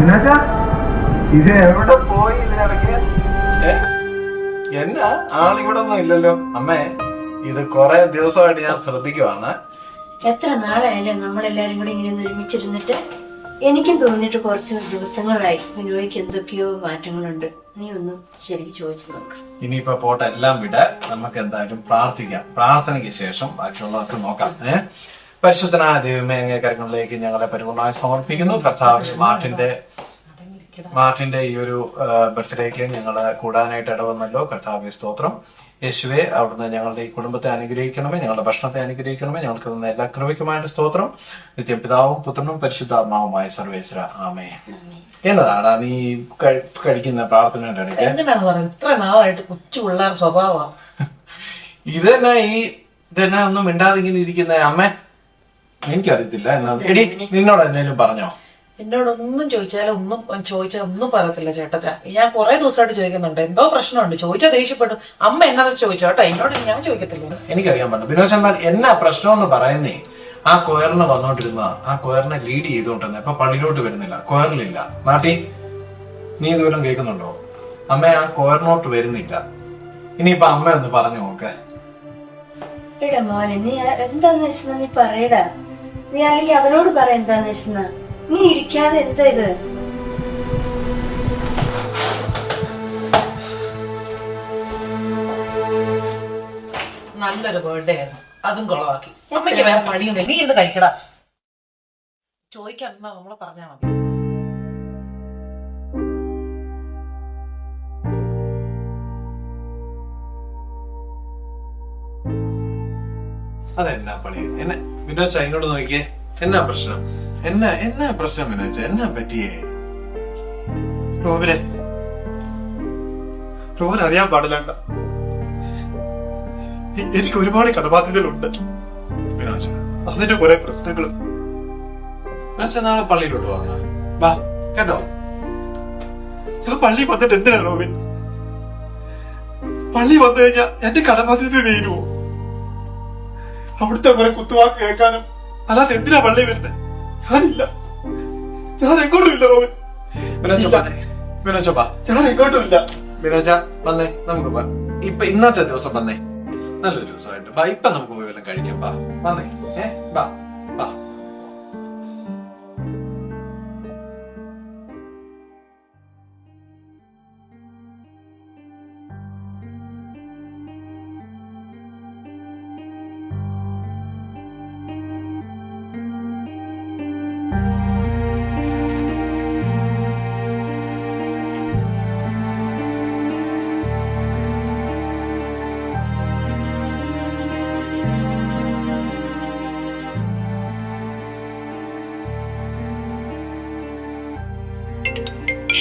എന്നുവെച്ചാ ഇത് എവിടെ പോയി ഇതിനിടയ്ക്ക്? എന്നാ ആളിവിടെ ഒന്നും ഇല്ലല്ലോ അമ്മേ. ഇത് കുറെ ദിവസമായിട്ട് ഞാൻ ശ്രദ്ധിക്കുവാണ്. എത്ര നാളായാലും നമ്മളെല്ലാരും കൂടി ഇങ്ങനെ ഒന്ന് ഒരുമിച്ചിരുന്നിട്ട് എനിക്കും തോന്നിയിട്ട് കുറച്ച് ദിവസങ്ങളായി. വിനോയ്ക്ക് എന്തൊക്കെയോ മാറ്റങ്ങളുണ്ട്. നീ ഒന്ന് ശരിക്കും ചോദിച്ചു നോക്ക്. ഇനിയിപ്പോ പോട്ടെ, എല്ലാം വിട്. നമുക്ക് എന്തായാലും പ്രാർത്ഥിക്കാം. പ്രാർത്ഥനയ്ക്ക് ശേഷം ബാക്കിയുള്ളവർക്ക് നോക്കാം. പരിശുദ്ധനായ ദൈവമേ, അങ്ങേ കരങ്ങളിലേക്ക് ഞങ്ങളെ പരിപൂർണമായി സമർപ്പിക്കുന്നു. കർത്താവ് മാർട്ടിന്റെ ഈ ഒരു ബർത്ത്ഡേക്ക് ഞങ്ങള് കൂടാനായിട്ട് ഇടവന്നല്ലോ. കർത്താവേ സ്തോത്രം. യേശുവെ, അവിടുന്ന് ഞങ്ങളുടെ ഈ കുടുംബത്തെ അനുഗ്രഹിക്കണമേ, ഞങ്ങളുടെ ഭക്ഷണത്തെ അനുഗ്രഹിക്കണമേ. ഞങ്ങൾക്ക് തന്ന എല്ലാ കൃപയ്ക്കുമായിട്ട് സ്തോത്രം. നിത്യം പിതാവും പുത്രനും പരിശുദ്ധാത്മാവുമായ സർവേശ്വര ആമേ. എന്നതാടാ നീ കഴിക്കുന്ന പ്രാർത്ഥനയുടെ ഇടയ്ക്ക്? ഇത്ര നാളായിട്ട് കൊച്ചു പിള്ളേർ സ്വഭാവമാണ് ഇതെന്നാ ഒന്നും മിണ്ടാതെ ഇങ്ങനെ ഇരിക്കുന്ന അമ്മേ? എനിക്കറിയത്തില്ല. എന്നാ എടി, നിന്നോട് എന്തെങ്കിലും പറഞ്ഞോ? എന്നോടൊന്നും ചോദിച്ചാൽ ഒന്നും പറയത്തില്ല ചേട്ടച്ച. ഞാൻ കുറെ ദിവസമായിട്ട് ചോദിക്കുന്നുണ്ട്, എന്തോ പ്രശ്നമുണ്ട്. ചോദിച്ചാൽ ദേഷ്യപ്പെട്ടു. അമ്മ എന്നാ ചോദിച്ചോ കേട്ടോ, എന്നോട് ഞാൻ ചോദിക്കത്തില്ല. എനിക്കറിയാൻ പറ്റും. ബിനോദ് ചന്ദാൻ എന്നാ പ്രശ്നം എന്ന് പറയുന്നേ? ആ കൊയറിന് വന്നോണ്ടിരുന്ന, ആ കൊയറിനെ ലീഡ് ചെയ്തോണ്ടിരുന്ന ഇപ്പൊ പള്ളിയിലോട്ട് വരുന്നില്ല, കൊയറിലില്ല. മാട്ടി, നീ ഇതുവരെ കേൾക്കുന്നുണ്ടോ? അമ്മ ആ കൊയറിനോട്ട് വരുന്നില്ല. ഇനിയിപ്പൊ അമ്മ ഒന്ന് പറഞ്ഞു നോക്ക്. എടാ മോനെ, നീ എന്താന്ന് വെച്ചാ നീ പറയടാ. നീ അല്ലെങ്കിൽ അവനോട് പറ എന്താന്ന് വെച്ചാ. നീ ഇരിക്കാതെ എന്താ ഇത്? നല്ലൊരു ബർത്ത്ഡേ ആയിരുന്നു, അതും കൊളവാക്കി. അമ്മയ്ക്ക് വേറെ പണിയൊന്നും. നീ ഇന്ന് കഴിക്കടാ. ചോദിക്കാൻ നമ്മളെ പറഞ്ഞാ മതി. അതെന്നാ പണി? എന്നെ വിനോച്ച ഇങ്ങോട്ട് നോക്കിയേ. എന്നാ പ്രശ്നം? എന്നാ പ്രശ്നം വിനോച്ച? എന്നാ പറ്റിയേ? റോബിനെ അറിയാൻ പാടില്ല. എനിക്ക് ഒരുപാട് കടബാധ്യതകളുണ്ട് വിനോച്ച. അതിന്റെ കുറെ പ്രശ്നങ്ങളും. വിനോച്ച, നാളെ പള്ളിയിലോട്ട് വാങ്ങാം. വാ കേട്ടോ. ഞാൻ പള്ളി വന്നിട്ട് എന്തിനാ റോബിൻ? പള്ളി വന്നു കഴിഞ്ഞാൽ എന്റെ കടബാധ്യത തീരുവോ? അവിടുത്തെ കുറെ കുത്തുവാക്ക് കേൾക്കാനും അല്ലാതെ എന്തിനാ പള്ളി വരുന്നത്? ഞാനില്ല, ഞാൻ എങ്ങോട്ടും ഇല്ല റോബിൻ. ഞാൻ എങ്ങോട്ടും ഇല്ല. വിനോച്ച വന്നേ, നമുക്ക് ഇപ്പൊ ഇന്നത്തെ ദിവസം വന്നേ, നല്ലൊരു ദിവസമായിട്ട് ബാ. ഇപ്പൊ നമുക്ക് പോയി വല്ലതും കഴിക്കാം. ബാ വന്നേ. ബാ ബാ.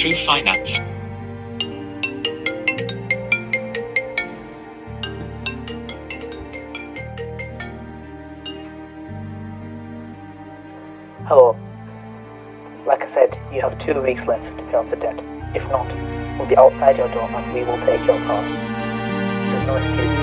True Finance. Hello. Like I said, you have 2 weeks left to pay off the debt. If not, we'll be outside your door and we will take your car. There's no excuse.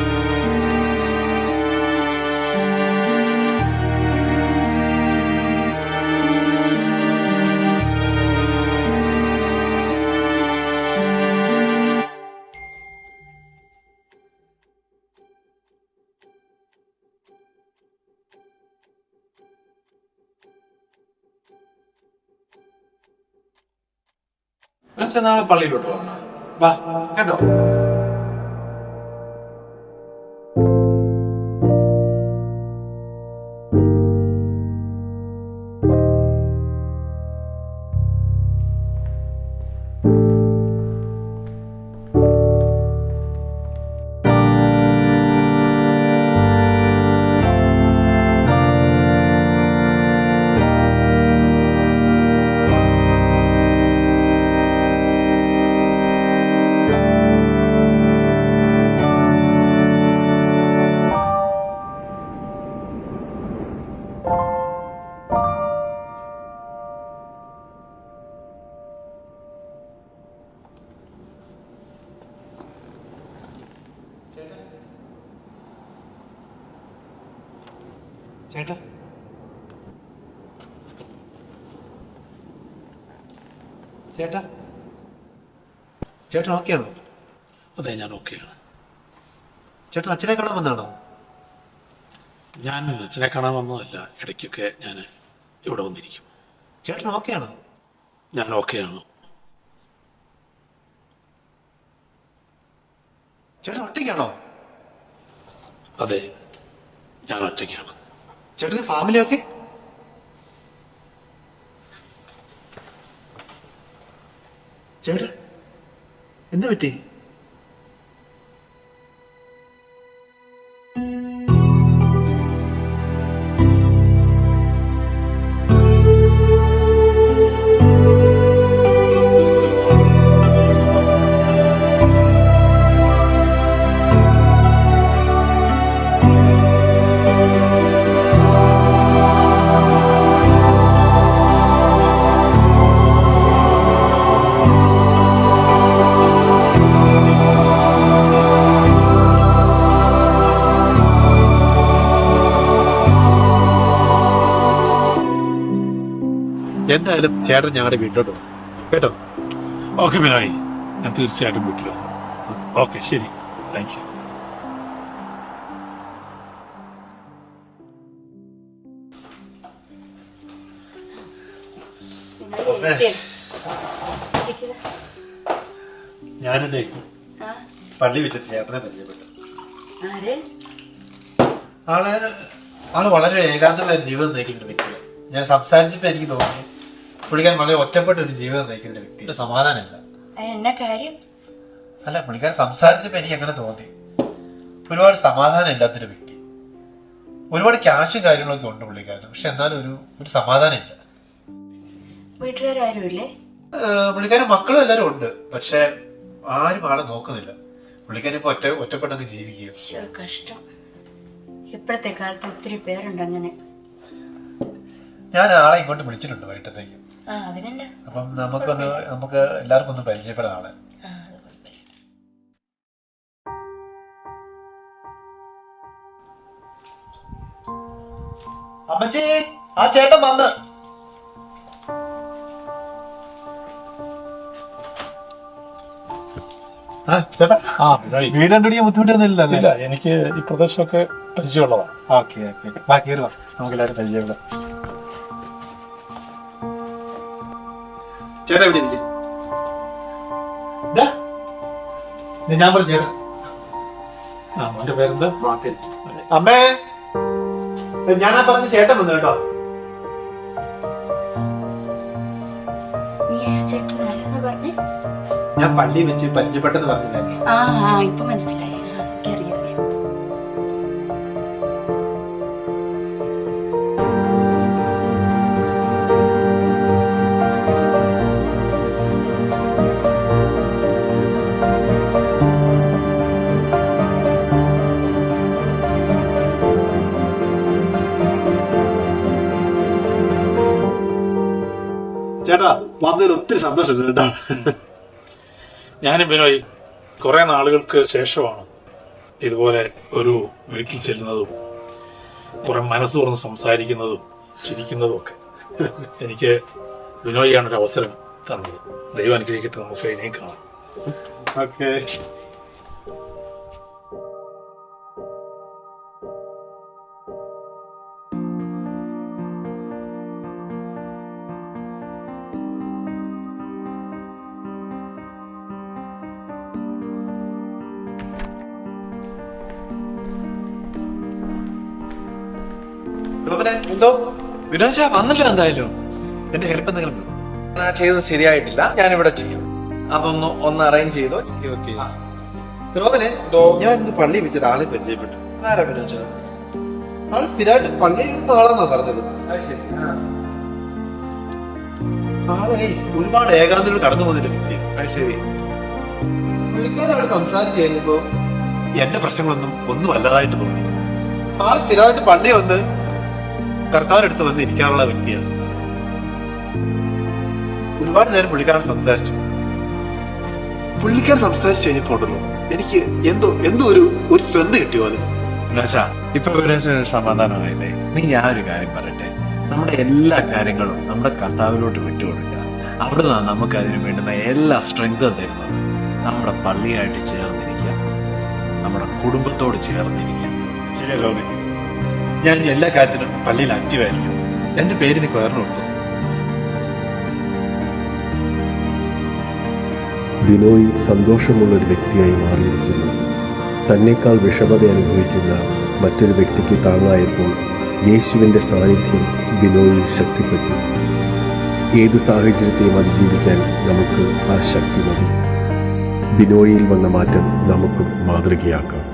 വിനോച്ച, നാളെ പള്ളിയിലോട്ട് വാങ്ങാം. വാ കേട്ടോ. ചേട്ടാ, ചേട്ടാ ചേട്ടൻ ഓക്കെയാണോ? അതെ, ഞാൻ ഓക്കെയാണ്. ചേട്ടൻ അച്ഛനെ കാണാൻ വന്നാണോ? ഞാൻ അച്ഛനെ കാണാൻ വന്നതല്ല, ഇടയ്ക്കൊക്കെ ഞാൻ ഇവിടെ വന്നിരിക്കും. ചേട്ടൻ ഓക്കെയാണോ? ഞാൻ ഓക്കെയാണ്. ചേട്ടൻ ഒറ്റയ്ക്കാണോ? അതെ, ഞാൻ ഒറ്റയ്ക്കാണ്. ചേട്ടന് ഫാമിലി ഒക്കെ? ചേട്ടൻ എന്ത് പറ്റി? എന്തായാലും ചേട്ടൻ ഞങ്ങളുടെ വീട്ടിലോട്ട് പോകും കേട്ടോ. ഓക്കെ ബിനോയ്, ഞാൻ തീർച്ചയായിട്ടും വീട്ടിൽ വന്നു. ഓക്കെ, ശരി, താങ്ക് യു. ഞാനെന്തേ പള്ളി വെച്ചിട്ട് ചേട്ടനെ പരിചയപ്പെട്ടു. ആള് വളരെ ഏകാന്തമായ ജീവിതം നയിക്കുന്ന ഒരു വ്യക്തിയാണ്. ഞാൻ സംസാരിച്ചപ്പോ എനിക്ക് തോന്നി പുള്ളിക്കാരൻ വളരെ ഒറ്റപ്പെട്ട ഒരു ജീവിതം നയിക്കുന്ന വ്യക്തി. ഒരു സമാധാനമില്ല. എന്നാ കാര്യം? അല്ല, പുള്ളിക്കാരൻ സംസാരിച്ചപ്പോ എനിക്ക് അങ്ങനെ തോന്നി ഒരുപാട് സമാധാനം ഇല്ലാത്തൊരു വ്യക്തി. ഒരുപാട് ക്യാഷും കാര്യങ്ങളൊക്കെ ഉണ്ട് പുള്ളിക്കാരൻ, പക്ഷെ എന്നാലും ഒരു സമാധാനം ഇല്ല. വീട്ടുകാരും ഇല്ലേ? പുള്ളിക്കാരൻ മക്കളും എല്ലാരും ഉണ്ട്, പക്ഷെ ആരും ആളെ നോക്കുന്നില്ല. പുള്ളിക്കാരൻ ഇപ്പൊ ഒറ്റപ്പെട്ടൊക്കെ ജീവിക്കുക. കഷ്ടം. ഇപ്പോഴത്തെ കാലത്ത് ഒത്തിരി പേരുണ്ട് അങ്ങനെ. ഞാൻ ആളെ ഇങ്ങോട്ട് വിളിച്ചിട്ടുണ്ട് വൈകിട്ടത്തേക്ക്. അതിനെന്നാ? അപ്പം നമുക്ക് എല്ലാവർക്കും ഒന്ന് പരിചയപ്പെടാൻ ആളെ. അമ്മച്ചി, ആ ചേട്ടൻ വന്ന്. ചേട്ടാ, വീട് കണ്ടുപിടിക്കാൻ ബുദ്ധിമുട്ടൊന്നുമില്ല? ഇല്ല, എനിക്ക് ഈ പ്രദേശമൊക്കെ പരിചയമുള്ളതാണ്. ഓക്കെ ഓക്കെ, വാ കയറി വാ, നമുക്ക് എല്ലാവരും പരിചയപ്പെടാം. ചേട്ടാ എവിടെ ഇരിക്കും? ഞാൻ പറഞ്ഞു ചേട്ടാ. എന്റെ പേരെന്താ? അമ്മേ, ഞാനാ പറഞ്ഞ ചേട്ടൻ വന്നു കേട്ടോ. ഞാൻ പള്ളി വെച്ച് പരിചയപ്പെട്ടെന്ന് പറഞ്ഞില്ലേ? ഇപ്പൊ മനസ്സിലായി. ചേട്ടാ വന്നതിൽ ഒത്തിരി സന്തോഷം കേട്ടോ. ഞാനും ബിനോയ് കുറെ നാളുകൾക്ക് ശേഷമാണ് ഇതുപോലെ ഒരു വീട്ടിൽ ചെല്ലുന്നതും കുറെ മനസ്സ് തുറന്ന് സംസാരിക്കുന്നതും ചിരിക്കുന്നതും ഒക്കെ. എനിക്ക് ബിനോയാണ് ഒരു അവസരം തന്നത്. ദൈവം അനുഗ്രഹിക്കട്ടെ, നമുക്ക് ഇനിയും കാണാം. ഓക്കെ. എന്തോ വിനോദ വന്നല്ലോ. എന്തായാലും എന്റെ ഹെൽപ്പ് എന്തെങ്കിലും ചെയ്തത് ശരിയായിട്ടില്ല, ഞാനിവിടെ ചെയ്യാം. ഒന്ന് അറേഞ്ച് ചെയ്തോ. റോബനെ, ഞാൻ ഇന്ന് പള്ളി വെച്ചിട്ട് ആളെ പരിചയപ്പെട്ടു. ആള് സ്ഥിരമായിട്ട് പള്ളിയിൽ ഇരുന്ന ആളാന്നാ പറഞ്ഞത്. ആളെ ഒരുപാട് ഏകാന്തതയിൽ കടന്നു പോകുന്നൊരു വ്യക്തിയാണ്. ശരി, പുള്ളിക്കാരോട് സംസാരിച്ച് കഴിഞ്ഞപ്പോ എന്റെ പ്രശ്നങ്ങളൊന്നും ഒന്നും അല്ലതായിട്ട് തോന്നി. ആള് സ്ഥിരമായിട്ട് പള്ളി വന്ന് കർത്താവിനടുത്ത് വന്ന് ഇരിക്കാനുള്ള വ്യക്തിയാണ്. ഒരുപാട് നേരം പുള്ളിക്കാരൻ സംസാരിച്ചു. പുള്ളിക്കാരൻ സംസാരിച്ചു കഴിഞ്ഞപ്പോ ഉണ്ടല്ലോ എനിക്ക് എന്തോ ഒരു ശ്രദ്ധ കിട്ടിയ പോലെ. ഇപ്പൊ സമാധാനമായില്ലേ? നീ ഞാനൊരു കാര്യം പറയട്ടെ, നമ്മുടെ എല്ലാ കാര്യങ്ങളും നമ്മുടെ കർത്താവിനോട്ട് വിട്ടുകൊടുക്കുക. അവിടുന്ന് നമുക്ക് അതിന് വേണ്ടുന്ന എല്ലാ സ്ട്രെങ്തും തരുന്നത്. നമ്മുടെ പള്ളിയായിട്ട് ചേർന്നിരിക്കുക, നമ്മുടെ കുടുംബത്തോട് ചേർന്നിരിക്കുക. ശരിയാ ലോബി, ഞാൻ ഇനി എല്ലാ കാര്യത്തിലും പള്ളിയിൽ ആക്റ്റീവായിരിക്കും. എന്റെ പേര് നീ പകർന്നു കൊടുത്തു. ബിനോയ് സന്തോഷമുള്ളൊരു വ്യക്തിയായി മാറിയിരിക്കുന്നു. തന്നേക്കാൾ വിഷമത അനുഭവിക്കുന്ന മറ്റൊരു വ്യക്തിക്ക് താങ്ങായപ്പോൾ യേശുവിൻ്റെ സാന്നിധ്യം ബിനോയിൽ ശക്തിപ്പെട്ടു. ഏത് സാഹചര്യത്തെയും അതിജീവിക്കാൻ നമുക്ക് ആ ശക്തി മതി. ബിനോയിൽ വന്ന മാറ്റം നമുക്കും മാതൃകയാക്കാം.